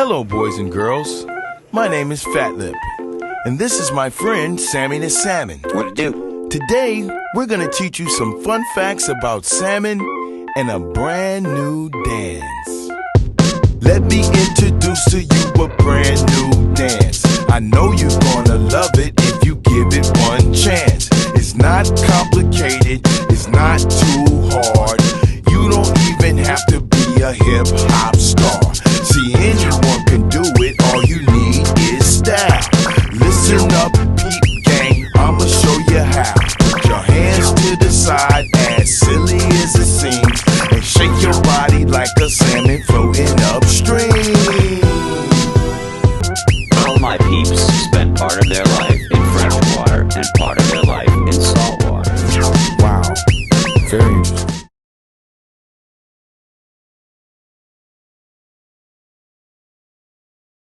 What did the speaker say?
Hello, boys and girls. My name is Fat Lip, and this is my friend Sammy the Salmon. What it do? Today, we're gonna teach you some fun facts about salmon and a brand new dance. Let me introduce to you a brand new dance. I know you're gonna love it if you give it one chance. It's not complicated, it's not too hard. You don't even have to be a hip-hop star. See, anyone can do it, all you need is style. Listen up, peep gang, I'ma show you how. Put your hands to the side, as silly as it seems, and shake your body like a salmon float